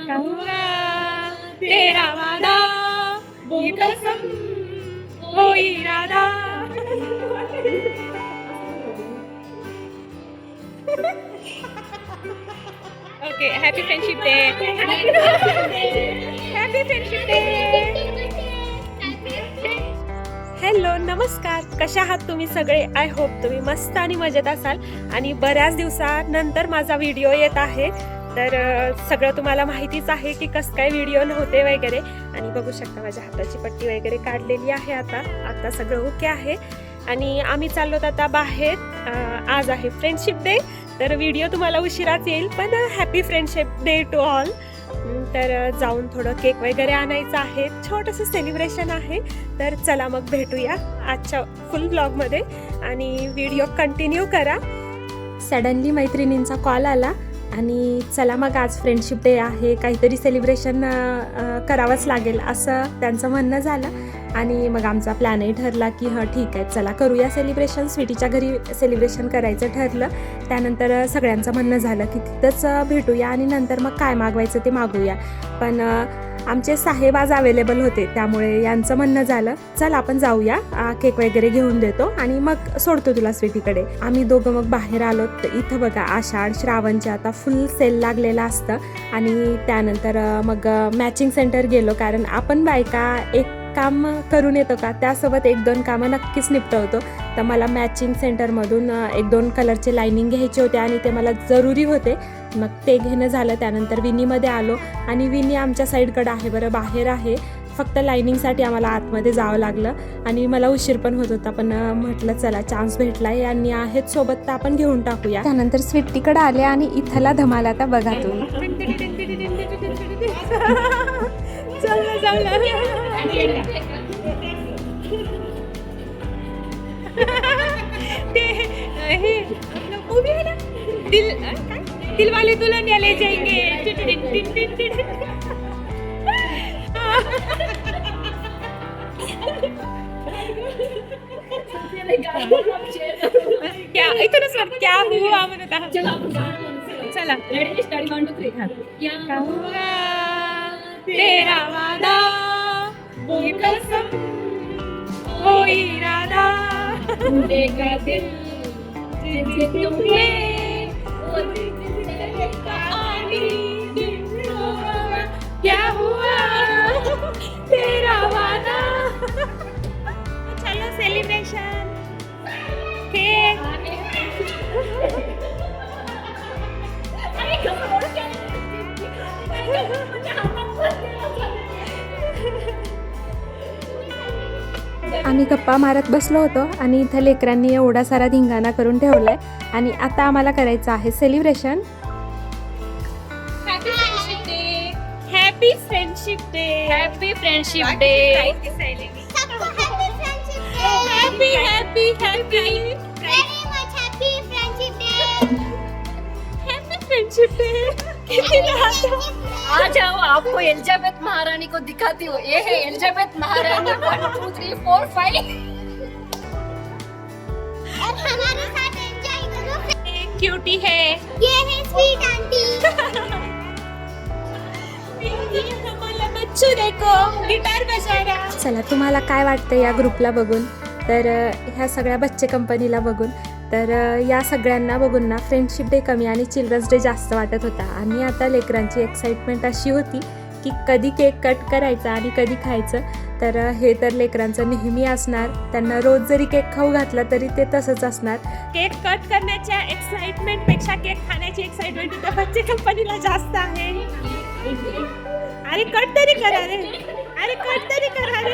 कहूँगा तेरा वादा वो कसम वो इरादा. Okay, happy friendship day. Happy friendship day. Hello, नमस्कार. कशा आहात तुम्ही सगळे? आय होप तुम्ही मस्त आणि मजेत असाल. आणि बऱ्याच दिवसानंतर माझा व्हिडिओ येत आहे. तर सगळं तुम्हाला माहितीच आहे की कसं काय व्हिडिओ नव्हते वगैरे. आणि बघू शकता माझ्या हाताची पट्टी वगैरे काढलेली आहे. आता सगळं ओके आहे. आणि आम्ही चाललो आता बाहेर. आज आहे फ्रेंडशिप डे. तर व्हिडिओ तुम्हाला उशिराच येईल, पण happy friendship day to all. तर जाऊन थोडं केक वगैरे आणायचं आहे. छोटंसं सेलिब्रेशन आहे. तर चला मग भेटूया आजच्या फुल ब्लॉगमध्ये आणि व्हिडिओ कंटिन्यू करा. सडनली मैत्रिणींचा कॉल आला आणि चला मग आज फ्रेंडशिप डे आहे, काहीतरी सेलिब्रेशन करावंच लागेल असं त्यांचं म्हणणं झालं. आणि मग आमचा प्लॅनही ठरला की हां ठीक आहे चला करूया सेलिब्रेशन. स्वीटीच्या घरी सेलिब्रेशन करायचं ठरलं. त्यानंतर सगळ्यांचं म्हणणं झालं की तिथंच भेटूया आणि नंतर मग काय मागवायचं ते मागूया. पण आमचे साहेब आज अवेलेबल होते, त्यामुळे यांचं म्हणणं झालं चल आपण जाऊया, केक वगैरे घेऊन देतो आणि मग सोडतो तुला स्वीटीकडे. आम्ही दोघं मग बाहेर आलो. तर इथं बघा आषाढ श्रावणचे आता फुल सेल लागलेला असतं. आणि त्यानंतर मग मॅचिंग सेंटर गेलो, कारण आपण बायका एक काम करून येतो का त्यासोबत 1-2 कामं नक्कीच निपटवतो. तर मला मॅचिंग सेंटरमधून 1-2 कलरचे लायनिंग घ्यायचे होते आणि ते मला जरुरी होते. मग ते घेणं झालं. त्यानंतर विनीमध्ये आलो आणि विनी आमच्या साईडकडं आहे, बरं बाहेर आहे. फक्त लायनिंगसाठी आम्हाला आतमध्ये जावं लागलं आणि मला उशीर पण होत होता. पण म्हटलं चला चान्स भेटलाय आणि आहेत सोबत तर आपण घेऊन टाकूया. त्यानंतर स्वीटीकडे आले आणि इथला धमाल आता बघा तुम्ही. दिल वाले दुल्हनिया ले जाएंगे. क्या इथूनच क्या हुआ म्हणत आहात. चला रेडी स्टार्ट 1 2 3. कहूँगा तेरा वादा वो कसम वो इरादा देगा दिल जिसे तुमने वो कहानी क्या हुआ तेरा वादा. चलो सेलिब्रेशन केक. आम्ही गप्पा मारत बसलो होतो आणि इथं लेकरांनी एवढा सारा धिंगाणा करून ठेवलाय. आणि आता आम्हाला करायचं आहे celebration. Happy friendship day. Happy friendship day. Happy friendship day. Happy happy happy Very much happy friendship day. Happy friendship day. आ जाओ, आपको एलिजाबेथ महारानी को दिखाती हूँ. ये है एलिजाबेथ महारानी. 1 2 3 4 5. और हमारे साथ एंजॉय करो. क्यूटी है. ये है स्वीट आंटी. बच्चू देखो गिटार बजा रहा. चला तुम्हाला काय वाटतं या ग्रुपला बघून, तर ह्या सगळ्या बच्चे कंपनीला बघून, तर या सगळ्यांना बघून ना फ्रेंडशिप डे कमी आणि चिल्ड्रन्स डे जास्त वाटत होता. आणि आता लेकरांची एक्साइटमेंट अशी होती की कधी केक कट करायचा आणि कधी खायचं. तर हे तर लेकरांचं नेहमी असणार. त्यांना रोज जरी केक खाऊ घातला तरी ते तसंच असणार. केक कट करण्याच्या एक्साइटमेंटपेक्षा केक खाण्याची एक्साइटमेंट त्या बच्चे कंपनीला जास्त आहे. अरे कट तरी करा रे. अरे कट तरी करा रे.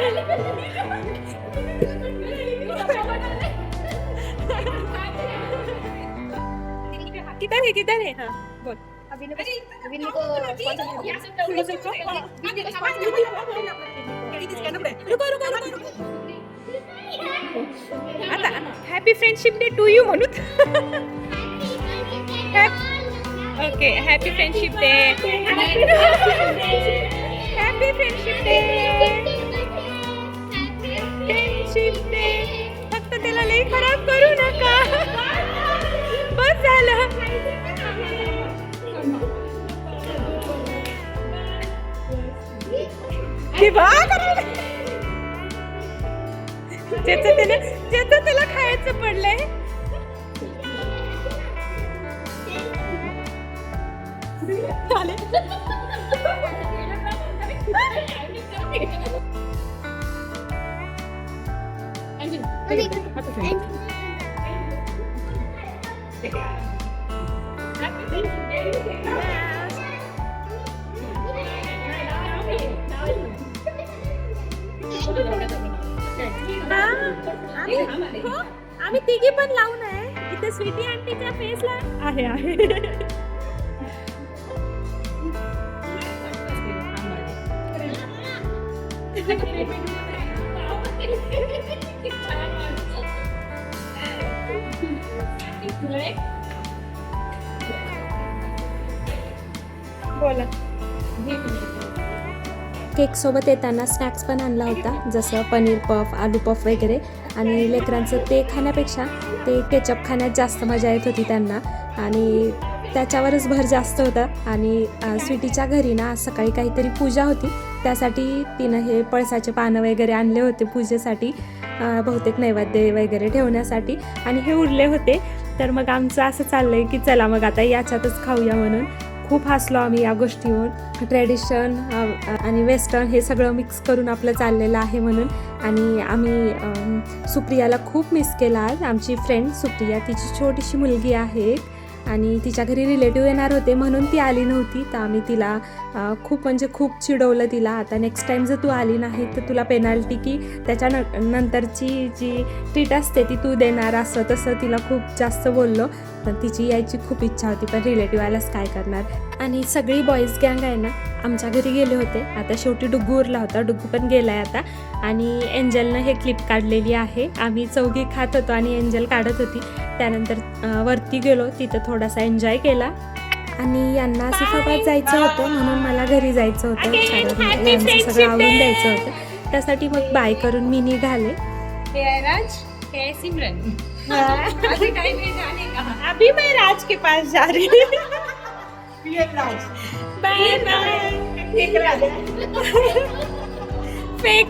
किधर है हाँ बोल. आता happy friendship day to you म्हणू. Okay happy friendship day. Happy friendship day. Friendship day. फक्त त्याला लई खराब करू नका. बस झालं. ज्याचं त्याला खायचं पडलंय. आम्ही तिघी पण लावून आहे इथे. स्वीटी आंटीच्या फेसला आहे. बोला. केक सोबत येताना स्नॅक्स पण आणला होता, जसं पनीर पफ, आलू पफ वगैरे. आणि लेकरांचं ते खाण्यापेक्षा ते केचप खाण्यात जास्त मजा येत होती त्यांना, आणि त्याच्यावरच भर जास्त होता. आणि स्वीटीच्या घरी ना आज सकाळी काहीतरी पूजा होती, त्यासाठी तिनं हे पळसाचे पानं वगैरे आणले होते पूजेसाठी, बहुतेक नैवेद्य वगैरे ठेवण्यासाठी. आणि हे उरले होते, तर मग आमचं असं चाललंय की चला मग आता याच्यातच खाऊया म्हणून. खूप हसलो आम्ही या गोष्टीवर. ट्रॅडिशन आणि वेस्टर्न हे सगळं मिक्स करून आपलं चाललेलं आहे म्हणून. आणि आम्ही सुप्रियाला खूप मिस केला आज. आमची फ्रेंड सुप्रिया, तिची छोटीशी मुलगी आहे आणि तिच्या घरी रिलेटिव्ह येणार होते म्हणून ती आली नव्हती. तर आम्ही तिला खूप म्हणजे खूप चिडवलं तिला. आता नेक्स्ट टाईम जर तू आली नाही तर तुला पेनाल्टी, की त्याच्या नंतरची जी ट्रीट असते ती तू देणार, असं तसं तिला खूप जास्त बोललो. पण तिची यायची खूप इच्छा होती, पण रिलेटिव्ह आल्यास काय करणार. आणि सगळी बॉईज गँग आहे ना आमच्या घरी गेले होते. आता शेवटी डुग्गू उरला होता, डुग्गू पण गेला आहे आता. आणि एंजलनं हे क्लिप काढलेली आहे. आम्ही चौघी खात होतो आणि एंजल काढत होती. त्यानंतर वरती गेलो, तिथं थोडासा एन्जॉय केला. आणि यांना सिफाबाद जायचं होतं म्हणून मला घरी जायचं होतं, कारण यांचं सगळं आवडून द्यायचं होतं. त्यासाठी मग बाय करून मी निघाले. सिमरन अभी मैं राज के पास जा रही हूँ. Bye bye. फेक.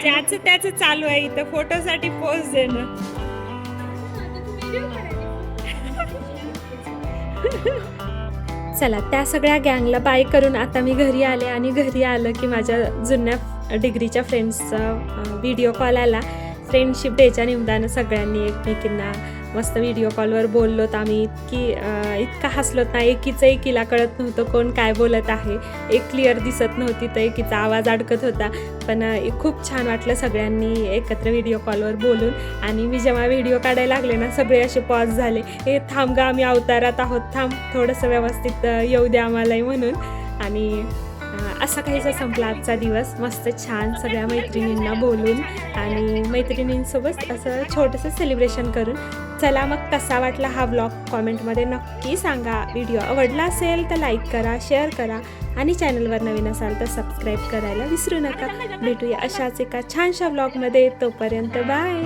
ज्याचं त्याचं चालू आहे इथं फोटोसाठी पोज देणं. चला, त्या सगळ्या गँगला बाय करून आता मी घरी आले. आणि घरी आलं की माझ्या जुन्या डिग्रीच्या फ्रेंड्सचा व्हिडिओ कॉल आला. फ्रेंडशिप डेच्या निमित्तानं सगळ्यांनी एकमेकींना मस्त व्हिडिओ कॉलवर बोललोत आम्ही. इतका हसलोत ना, एकीचं एकीला कळत नव्हतं कोण काय बोलत आहे. एक क्लिअर दिसत नव्हती तर एकीचा आवाज अडकत होता. पण खूप छान वाटलं सगळ्यांनी एकत्र व्हिडिओ कॉलवर बोलून. आणि मी जेव्हा व्हिडिओ काढायला लागले ना सगळे असे पॉज झाले, हे थांब गा आम्ही अवतारात आहोत, थांब थोडंसं व्यवस्थित येऊ द्या आम्हालाही म्हणून. आणि असा काहीसा संपला आजचा दिवस, मस्त छान सगळ्या मैत्रिणींना बोलून आणि मैत्रिणींसोबत असं छोटंसं सेलिब्रेशन करून. चला मग कसा वाटला हा व्लॉग कॉमेंटमध्ये नक्की सांगा. व्हिडिओ आवडला असेल तर लाईक करा, शेअर करा आणि चॅनलवर नवीन असाल तर सबस्क्राईब करायला विसरू नका. भेटूया अशाच एका छानशा व्लॉगमध्ये. तोपर्यंत बाय.